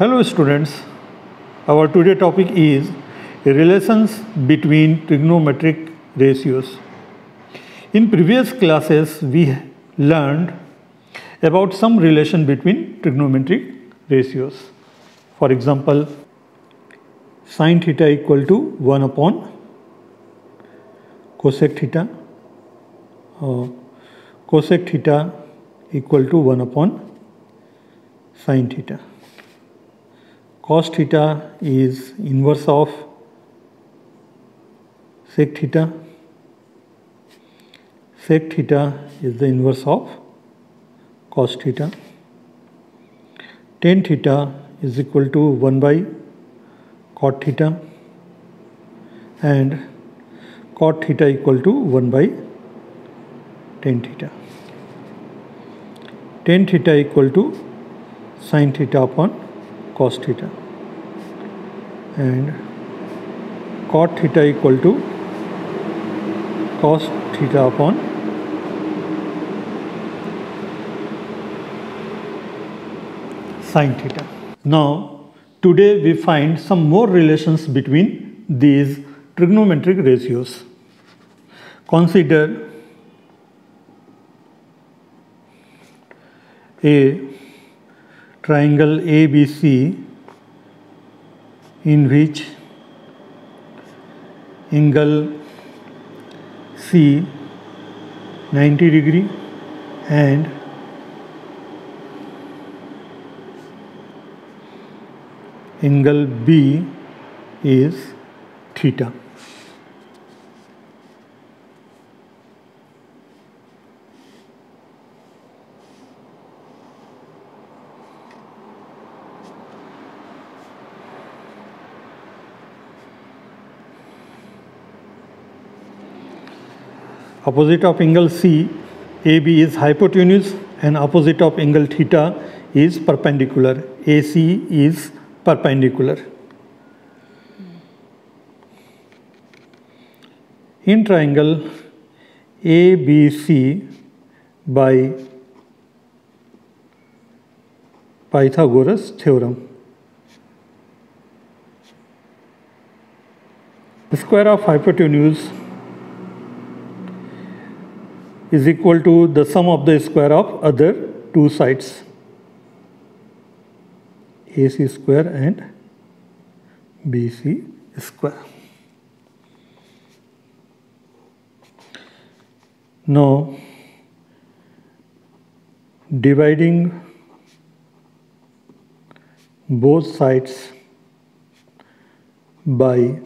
Hello students, our today topic is relations between trigonometric ratios. In previous classes we learned about some relation between trigonometric ratios. For example, sin theta equal to 1 upon cosec theta, cosec theta equal to 1 upon sin theta. Cos theta is inverse of sec theta. Sec theta is the inverse of cos theta. Tan theta is equal to 1 by cot theta, and cot theta equal to 1 by tan theta. Tan theta equal to sin theta upon cos theta, and cot theta equal to cos theta upon sin theta. Now today we find some more relations between these trigonometric ratios. Consider a triangle ABC in which angle C 90 degree and angle B is theta. Opposite of angle C, AB is hypotenuse, and opposite of angle theta is perpendicular. AC is perpendicular. In triangle ABC by Pythagoras theorem, the square of hypotenuse is equal to the sum of the square of other two sides, AC square and BC square. Now, dividing both sides by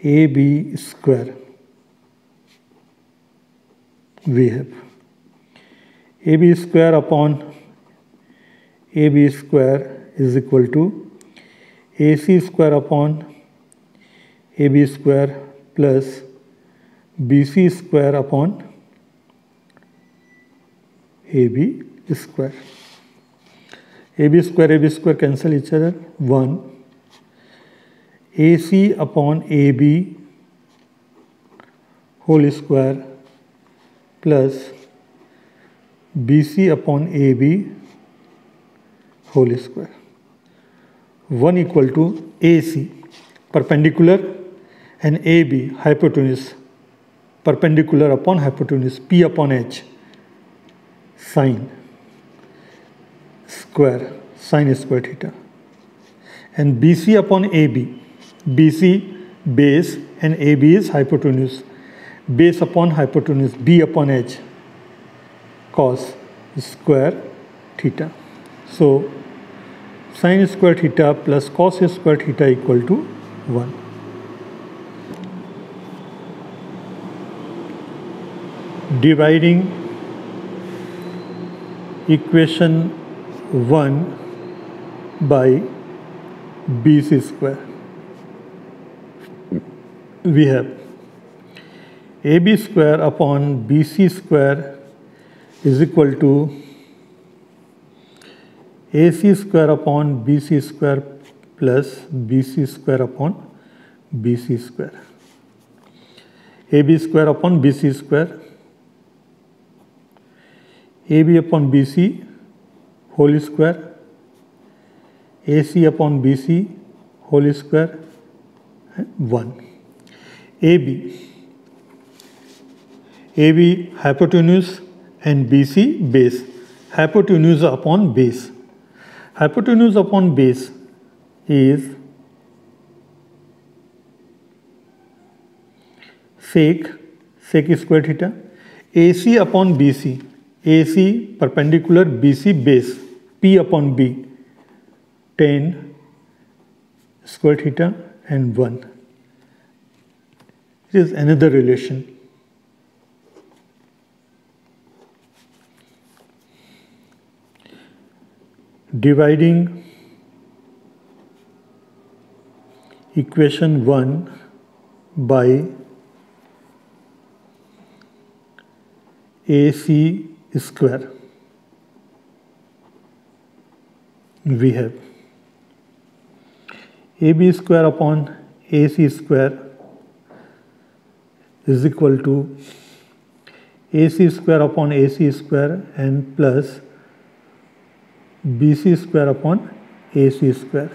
AB square, we have AB square upon AB square is equal to AC square upon AB square plus BC square upon AB square. AB square cancel each other. 1 AC upon AB whole square plus BC upon AB whole square. 1 equal to AC perpendicular and AB hypotenuse, perpendicular upon hypotenuse, P upon H, sine square theta, and BC upon AB, BC base and AB is hypotenuse, base upon hypotenuse, B upon H, cos square theta. So sin square theta plus cos square theta equal to 1. Dividing equation 1 by BC square, we have AB square upon BC square is equal to AC square upon BC square plus BC square upon BC square. AB square upon BC square, AB upon BC whole square AC upon BC whole square and 1. AB hypotenuse and BC base. Hypotenuse upon base. Hypotenuse upon base is sec square theta. AC upon BC. AC perpendicular, BC base, P upon B, tan square theta and 1. It is another relation. Dividing equation 1 by AC square, we have AB square upon AC square is equal to AC square upon AC square and plus BC square upon AC square.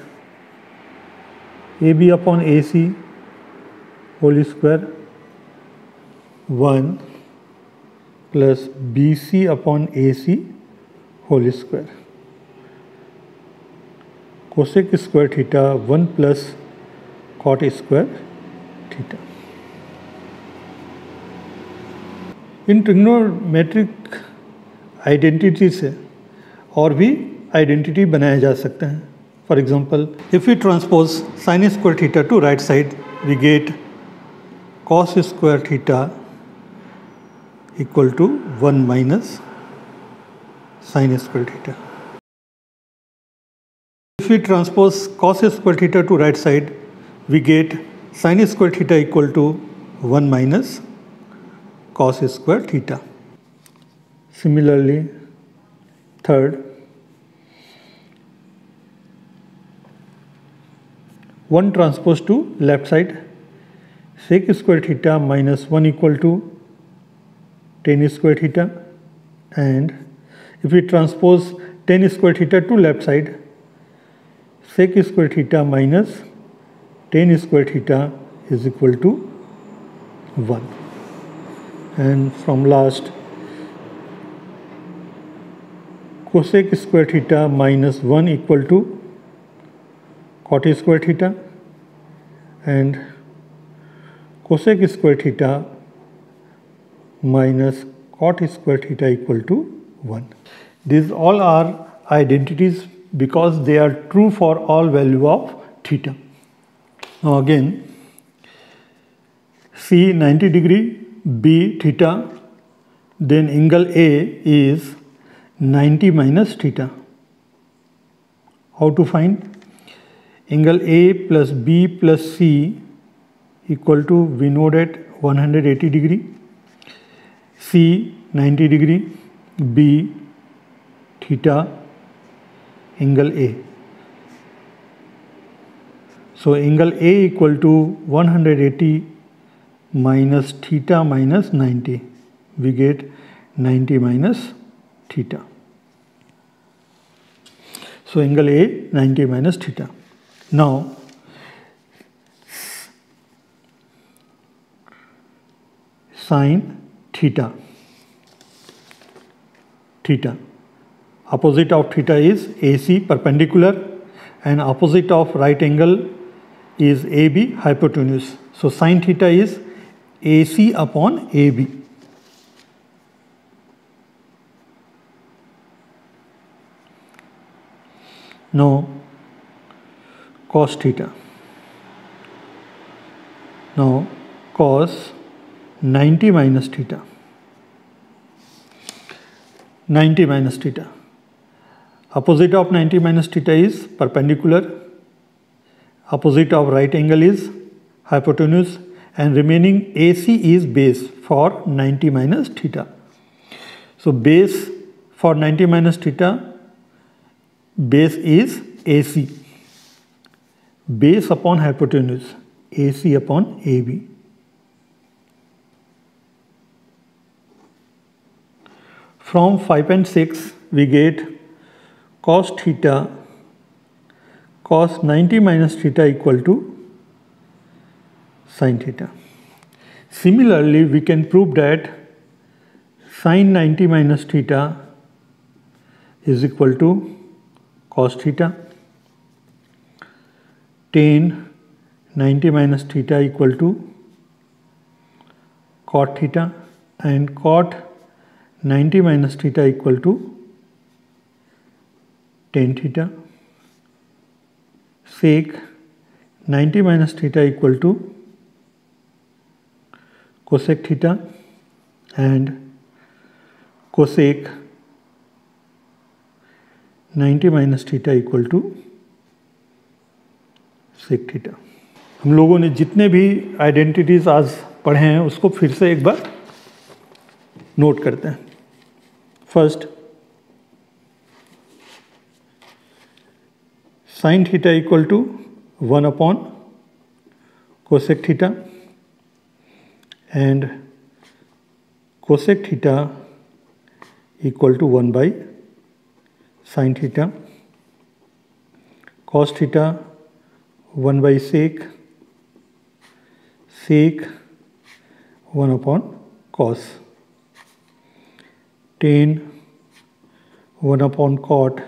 AB upon AC whole square 1 plus BC upon AC whole square. Cosec square theta 1 plus cot square theta. इन trigonometric identity से और भी identity बनाया जा सकते हैं. For example, if we transpose sine square theta to right side, we get cos square theta equal to 1 minus sin square theta. If we transpose cos square theta to right side, we get sin square theta equal to 1 minus cos square theta. Similarly, third, 1 transpose to left side, sec square theta minus 1 equal to tan square theta, and if we transpose tan square theta to left side, sec square theta minus tan square theta is equal to 1. And from last, cosec square theta minus 1 equal to cot square theta, and cosec square theta minus cot square theta equal to 1. These all are identities because they are true for all value of theta. Now again, C 90 degree, B theta, then angle A is 90 minus theta. How to find? Angle A plus B plus C equal to, we know that 180 degree. C 90 degree, B theta, angle A. So angle A equal to 180 minus theta minus 90. We get 90 minus theta. So angle A 90 minus theta. Now sin theta. Opposite of theta is AC perpendicular, and opposite of right angle is AB hypotenuse. So sin theta is AC upon AB. Now cos theta. Now cos 90 minus theta. 90 minus theta. Opposite of 90 minus theta is perpendicular. Opposite of right angle is hypotenuse, and remaining AC is base for 90 minus theta. So base for 90 minus theta, base is AC. Base upon hypotenuse, AC upon AB. From 5 and 6 we get cos theta cos 90 minus theta equal to sin theta. Similarly, we can prove that sin 90 minus theta is equal to cos theta, tan 90 minus theta equal to cot theta, and cot 90 minus theta equal to tan theta, sec 90 minus theta equal to cosec theta, and cosec 90 minus theta equal to sec theta. हम लोगों ने जितने भी identities आज पढ़े हैं उसको फिर से एक बार नोट करते हैं। First, sine theta equal to 1 upon cosec theta, and cosec theta equal to 1 by sin theta, cos theta 1 by sec, sec 1 upon cos, tan 1 upon cot,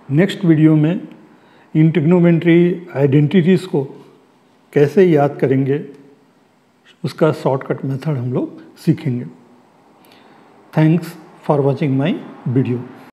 next video में इन ट्रिग्नोमेट्री आइडेंटिटीज़ को कैसे याद करेंगे उसका shortcut method हम लोग सीखेंगे। Thanks for watching my video.